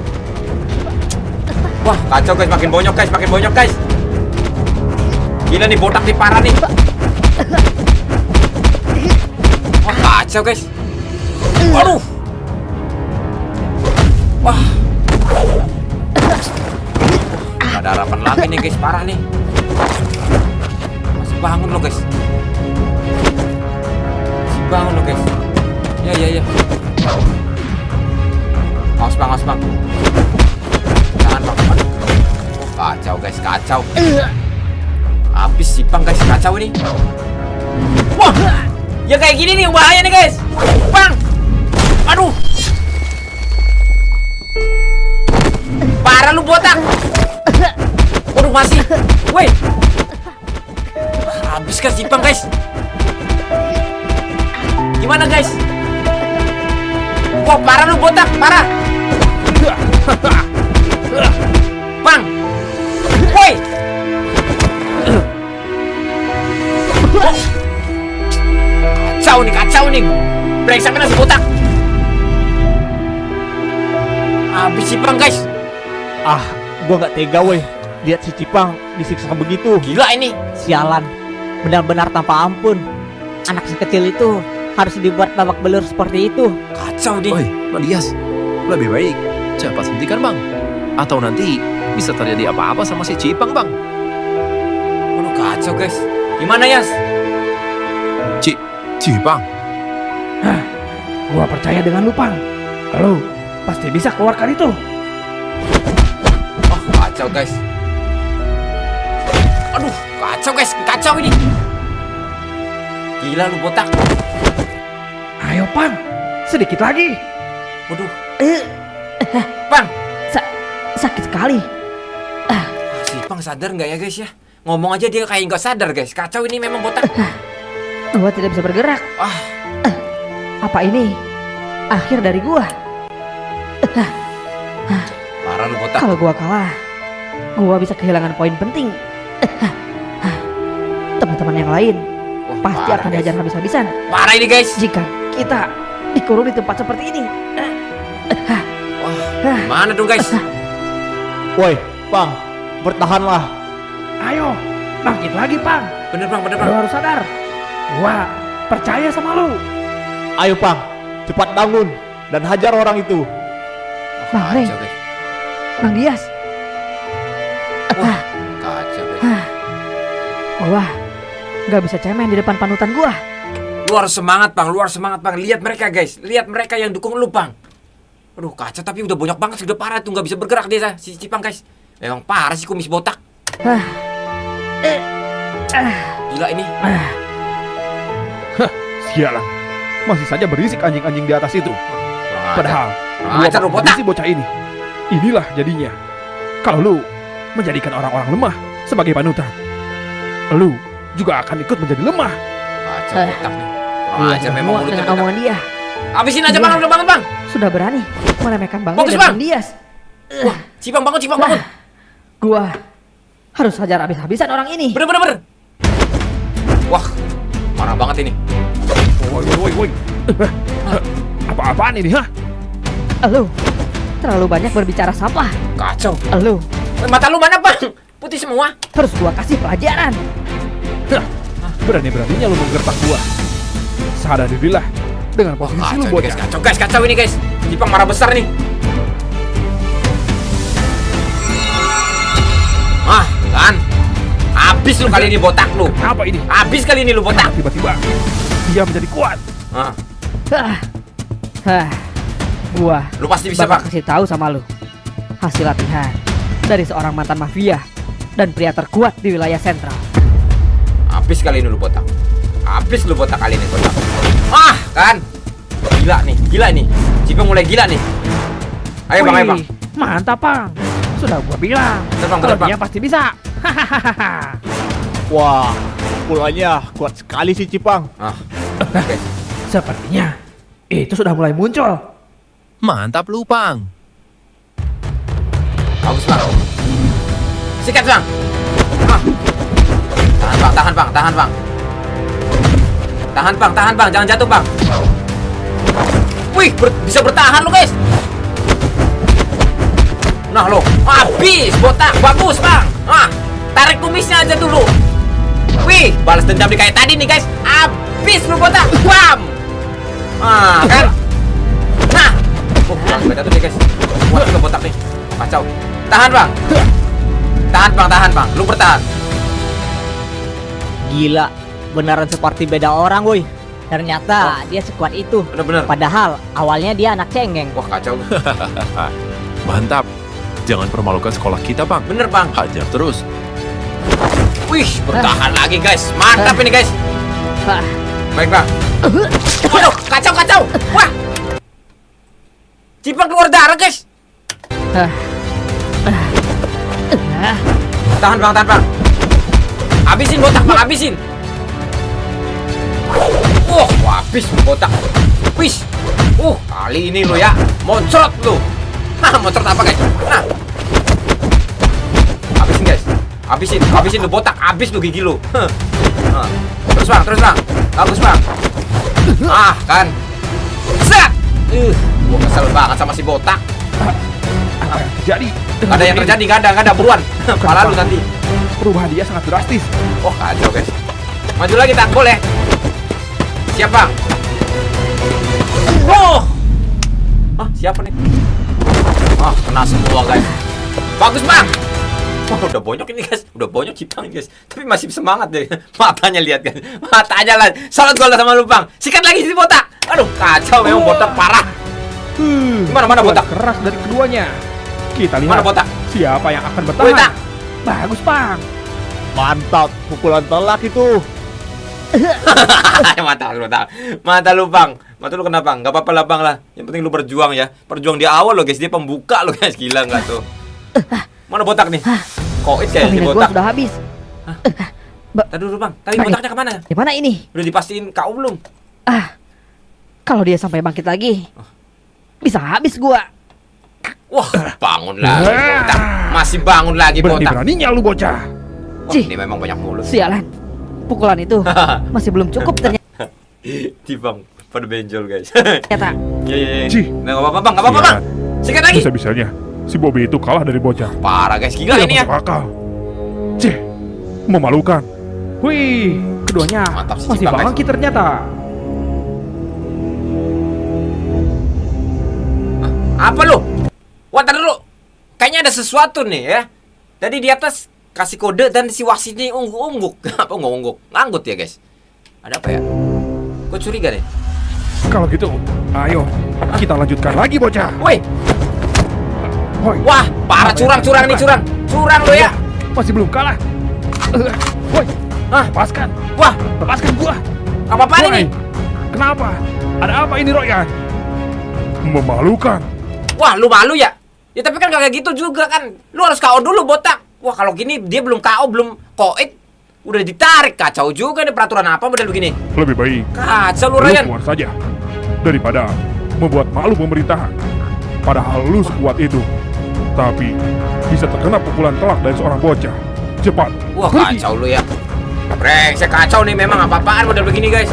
Speaker 1: Wah, kacau, guys. Makin bonyok, guys. Gila nih, botak nih, parah nih. Wah, kacau, guys. Aduh. Wah. Gak ada harapan lagi nih, guys. Parah nih. Masih bangun lo, guys. Ya. Awas, Bang. Jangan, Bang. Aduh. Kacau, guys. Habis si Bang, guys. Kacau ini. Wah. Ya kayak gini nih, bahaya nih, guys. Bang. Aduh. Parah lu, botak. Waduh, masih. Woi. Habis kan si Bang, guys. Gimana, guys? Wah, parah lu, botak. Parah. Bang. Woi. Kacau nih. Brengsek mana si botak. Habis si Bang, guys.
Speaker 4: Gua nggak tega weh. Lihat si Cipang disiksa begitu.
Speaker 1: Gila ini.
Speaker 5: Sialan, benar-benar tanpa ampun. Anak sekecil itu harus dibuat babak belur seperti itu.
Speaker 1: Kacau deh.
Speaker 7: Oi, Madias, lebih baik cepat hentikan, Bang. Atau nanti bisa terjadi apa-apa sama si Cipang, Bang.
Speaker 1: Waduh, kacau, guys. Gimana Yas?
Speaker 7: Cipang,
Speaker 3: Gua percaya dengan lu, Pang. Lu pasti bisa keluarkan itu.
Speaker 1: Oh kacau guys. Aduh kacau guys, kacau ini. Gila lu botak.
Speaker 3: Ayo, Pang. Sedikit lagi.
Speaker 1: Waduh. Pang.
Speaker 6: Sakit sekali.
Speaker 1: Si Pang sadar nggak ya guys ya? Ngomong aja dia kayak nggak sadar guys. Kacau ini memang botak.
Speaker 6: Gua tidak bisa bergerak. Apa ini akhir dari gua?
Speaker 1: Parah lu botak.
Speaker 6: Kalau gua kalah, gua bisa kehilangan poin penting. Teman-teman yang lain pasti
Speaker 1: parah,
Speaker 6: akan
Speaker 1: guys.
Speaker 6: diajar habis-habisan
Speaker 1: Parah ini guys.
Speaker 6: jika kita dikurung di tempat seperti ini.
Speaker 1: Mana dong guys?
Speaker 4: Woi, Pang, bertahanlah.
Speaker 3: Ayo, bangkit lagi, Pang.
Speaker 1: Bener Bang, bener
Speaker 3: Lu
Speaker 1: Bang.
Speaker 3: harus sadar. Gua percaya sama lu.
Speaker 4: Ayo, Pang, cepat bangun dan hajar orang itu.
Speaker 6: Bang Rey,
Speaker 1: Kacau guys.
Speaker 6: Bang Dias,
Speaker 1: Kacau guys.
Speaker 6: gua nggak bisa cemen di depan panutan gua.
Speaker 1: Lu harus semangat Bang, lu harus semangat Bang. Lihat mereka guys, lihat mereka yang dukung lu Bang. Aduh kacau tapi udah banyak banget, sudah parah tuh, nggak bisa bergerak dia si Cipang guys. Memang parah sih kumis botak. Gila ini.
Speaker 2: Sialan, masih saja berisik anjing-anjing di atas itu. Padahal gua
Speaker 1: ajar lu
Speaker 2: bakal
Speaker 1: botak.
Speaker 2: habisi bocah ini. Inilah jadinya. Kalau lu menjadikan orang-orang lemah sebagai panutan, lu juga akan ikut menjadi lemah.
Speaker 1: Kacau botak nih. Kurang ajar memang
Speaker 6: Muak
Speaker 1: mulutnya
Speaker 6: dengan
Speaker 1: botak.
Speaker 6: omongan dia.
Speaker 1: Habisin aja
Speaker 6: Iya.
Speaker 1: Bang, udah banget Bang.
Speaker 6: Sudah berani meremehkan Bang
Speaker 1: Bagus,
Speaker 6: Rey dan
Speaker 1: Bang.
Speaker 6: Bang Dias.
Speaker 1: Wah, Cipang bangun, Cipang bangun.
Speaker 6: Gua harus hajar habis-habisan orang ini.
Speaker 1: Bener. Wah, parah banget ini.
Speaker 2: Woi. Apa-apaan ini, hah?
Speaker 6: Lu terlalu banyak berbicara sampah.
Speaker 1: Kacau.
Speaker 6: Lu
Speaker 1: Mata lu mana Bang? Putih semua.
Speaker 6: harus gua kasih pelajaran.
Speaker 2: Berani-beraninya lu menggertak gua. Sadar dirilah dengan posisi
Speaker 1: Kacau
Speaker 2: lu
Speaker 1: ini,
Speaker 2: bocah.
Speaker 1: guys, kacau ini guys. Cipang marah besar nih. Kan? Habis lu kali ini botak lu.
Speaker 2: Apa ini?
Speaker 1: Habis kali ini lu botak.
Speaker 2: Tiba-tiba dia menjadi kuat.
Speaker 6: Gua
Speaker 1: Lu pasti bisa
Speaker 6: bakal
Speaker 1: Bang.
Speaker 6: kasih tahu sama lu hasil latihan dari seorang mantan mafia dan pria terkuat di wilayah sentral.
Speaker 1: Habis kali ini lu botak. Habis lu botak kali ini botak. Kan? Gila nih. Cipang mulai gila nih. Ayo Bang, ayo Bang.
Speaker 3: Mantap, Pang. Sudah gua bilang.
Speaker 1: Bener, Bang,
Speaker 3: Kalau
Speaker 1: bener, Bang.
Speaker 3: dia pasti bisa.
Speaker 4: Wah, pukulannya kuat sekali si Cipang.
Speaker 1: Oke.
Speaker 3: Sepertinya itu sudah mulai muncul.
Speaker 7: mantap lu, Pang.
Speaker 1: Bagus Bang. Sikat Bang. Tahan Bang. Tahan Bang, jangan jatuh Bang. Wih, bisa bertahan lu guys. Nah lo, habis botak, bagus Bang. Tarik kumisnya aja dulu. Wih, balas dendam di kayak tadi nih guys. Habis lu botak, bam. Kan? Nah, beda tuh nih guys. Wah, juga botak nih. Kacau. Tahan Bang. Tahan Bang. Lu bertahan.
Speaker 5: Gila, beneran seperti beda orang woi. Ternyata dia sekuat itu.
Speaker 1: Bener-bener.
Speaker 5: Padahal awalnya dia anak cengeng.
Speaker 1: Wah, kacau.
Speaker 7: Mantap. Jangan permalukan sekolah kita, Bang.
Speaker 1: Bener Bang.
Speaker 7: Hajar terus.
Speaker 1: Wih, bertahan lagi guys. Mantap ini guys. Baik Bang. Waduh, kacau. Wah. Cipang keluar darah guys. Tahan Bang. Habisin botak Bang, habisin. Habis botak. Wih. Kali ini lu ya. Moncrot lu. Moncrot apa guys? Nah. Habisin guys. Habisin lu botak. Habis lu gigi lu. Terus Bang. Bagus Bang. Kan. Set. Gua kesel banget sama si botak.
Speaker 2: Apa yang terjadi?
Speaker 1: Gak ada yang terjadi, gak ada buruan. Pala lu nanti.
Speaker 2: Perubahan dia sangat drastis.
Speaker 1: Kacau guys. Maju lagi tak boleh. Siap Bang. Siapa nih? Kena semua guys. Bagus Bang. Wah, udah bonyok ini guys, udah bonyok Cipang guys. Tapi masih semangat deh. Matanya lihat kan, matanya lah. Salut gol sama lu Bang. Sikat lagi si botak. Aduh, kacau memang botak parah. Mana botak?
Speaker 2: Keras dari keduanya. Kita lihat
Speaker 1: Mana botak?
Speaker 2: siapa yang akan
Speaker 1: Botak.
Speaker 2: bertahan. Bagus, Bang.
Speaker 4: Mantap, pukulan telak itu.
Speaker 1: Mata lu Bang. Mata lu kenapa? Gak apa-apa lah Bang lah. Yang penting lu berjuang ya. Berjuang di awal lo guys. Dia pembuka lo guys. Gila nggak tuh? Mana botak nih? Koit kayak si
Speaker 6: Stamina gua
Speaker 1: botak.
Speaker 6: sudah habis.
Speaker 1: Tadi dulu Bang. Tadi
Speaker 6: Bang,
Speaker 1: botaknya kemana?
Speaker 6: Di mana ini?
Speaker 1: Udah dipastiin kau belum?
Speaker 6: Kalau dia sampai bangkit lagi, bisa habis gua.
Speaker 1: Wah, bangun lagi botak. Masih bangun lagi botak.
Speaker 2: Berani-beraninya lu bocah.
Speaker 1: Wah,
Speaker 6: Cih.
Speaker 1: ini memang banyak mulut.
Speaker 6: Sialan. Pukulan itu masih belum cukup ternyata.
Speaker 1: Bang, pada benjol guys.
Speaker 6: Ternyata.
Speaker 1: Iya.
Speaker 2: Cih.
Speaker 1: Nggak apa-apa Bang, nggak apa-apa Bang. Sikat lagi.
Speaker 2: Bisa-bisanya si Bobby itu kalah dari bocah.
Speaker 1: Parah guys, gila
Speaker 2: Tidak
Speaker 1: ini ya.
Speaker 2: masuk akal. Cih, memalukan. Wih, keduanya
Speaker 1: Mantap si
Speaker 2: masih
Speaker 1: Cipang, guys.
Speaker 2: bangkit ternyata.
Speaker 1: Apa lu? Wah, tar dulu. Kayaknya ada sesuatu nih ya. Tadi di atas kasih kode dan si wasit ini ungguk-ungguk. Apa ungguk-ungguk? Nganggut ya guys. Ada apa ya? Gue curiga deh.
Speaker 2: Kalau gitu, ayo kita lanjutkan lagi bocah.
Speaker 1: Woi,
Speaker 2: Woi,
Speaker 1: wah, parah curang nih curang. Curang lo ya.
Speaker 2: masih belum kalah. Woi,
Speaker 1: Hah?
Speaker 2: lepaskan,
Speaker 1: Wah,
Speaker 2: lepaskan gua.
Speaker 1: apa-apaan
Speaker 2: Woi,
Speaker 1: ini?
Speaker 2: kenapa? Ada apa ini Royan? Memalukan.
Speaker 1: Wah, lu malu ya? Ya tapi kan kayak gitu juga kan. Lu harus KO dulu botak. Wah, kalau gini dia belum KO, belum koit, udah ditarik. Kacau juga nih peraturan apa model begini.
Speaker 2: Lebih baik
Speaker 1: Kacau lu
Speaker 2: lu
Speaker 1: Ryan.
Speaker 2: keluar saja daripada membuat malu pemerintahan. Padahal lu sekuat itu, tapi bisa terkena pukulan telak dari seorang bocah. Cepat.
Speaker 1: Wah,
Speaker 2: pergi.
Speaker 1: kacau lu ya. Brengsek, kacau nih memang apa-apaan model begini guys.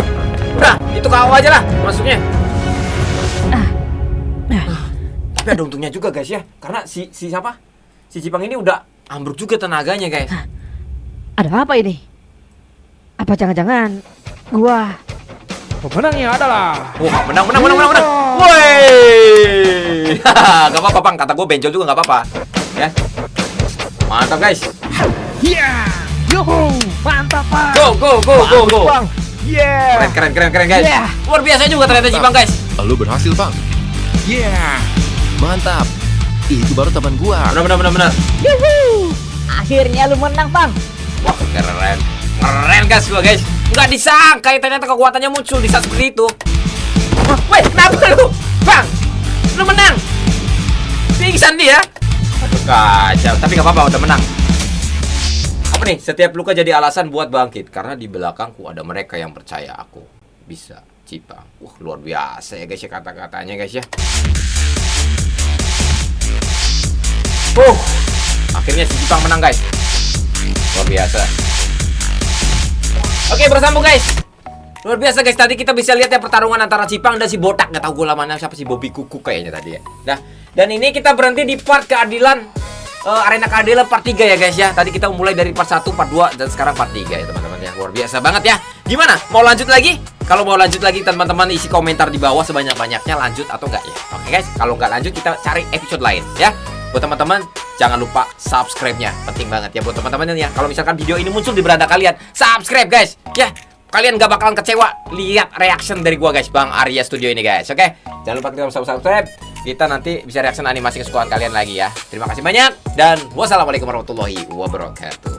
Speaker 1: Udah, itu KO aja lah masuknya. Tapi ada untungnya juga guys ya. Karena si siapa? Si Cipang ini udah ambruk juga tenaganya guys.
Speaker 6: Ada apa ini? Apa jangan-jangan gua
Speaker 2: Pemenangnya adalah
Speaker 1: Wah, menang. Woi. Gak apa-apa Bang, kata gue benjol juga gak apa-apa. Ya. Mantap guys.
Speaker 2: Yeah! Yoho! Mantap, Pak!
Speaker 1: Go.
Speaker 4: Bang. Yeah.
Speaker 1: Keren guys.
Speaker 6: Yeah.
Speaker 1: Luar biasa juga ternyata Cipang guys.
Speaker 7: Lu berhasil, Bang.
Speaker 2: Yeah!
Speaker 7: Mantap. Itu baru teman gua.
Speaker 1: Benar.
Speaker 5: Akhirnya lu menang, Bang.
Speaker 1: Wah, keren guys gua guys. Nggak disangka ya ternyata kekuatannya muncul di saat seperti itu. Woi, kenapa lu? Bang, lu menang. Pingsan dia. Aduh, kacau. Tapi nggak apa-apa, udah menang. Apa nih? Setiap luka jadi alasan buat bangkit. Karena di belakangku ada mereka yang percaya aku bisa Cipang. Wah, luar biasa ya guys ya kata-katanya guys ya. Akhirnya si Cipang menang guys. Luar biasa. Oke, bersambung guys. Luar biasa guys, tadi kita bisa lihat ya pertarungan antara Cipang dan si botak. Gak tahu gue namanya siapa, si Bobby Kuku kayaknya tadi ya. Nah, dan ini kita berhenti di part keadilan, arena keadilan part 3 ya guys ya. Tadi kita mulai dari part 1, part 2 dan sekarang part 3 ya teman-teman ya. Luar biasa banget ya. Gimana? Mau lanjut lagi? Kalau mau lanjut lagi teman-teman isi komentar di bawah sebanyak-banyaknya, lanjut atau enggak ya. Oke guys, kalau nggak lanjut kita cari episode lain ya. Buat teman-teman jangan lupa subscribe-nya, penting banget ya buat teman-teman ya. Kalau misalkan video ini muncul di beranda kalian, subscribe guys ya. Kalian gak bakalan kecewa lihat reaction dari gua guys, Bang Arya Studio ini guys. Oke, jangan lupa kita subscribe. Kita nanti bisa reaction animasi kesukaan kalian lagi ya. Terima kasih banyak dan wassalamualaikum warahmatullahi wabarakatuh.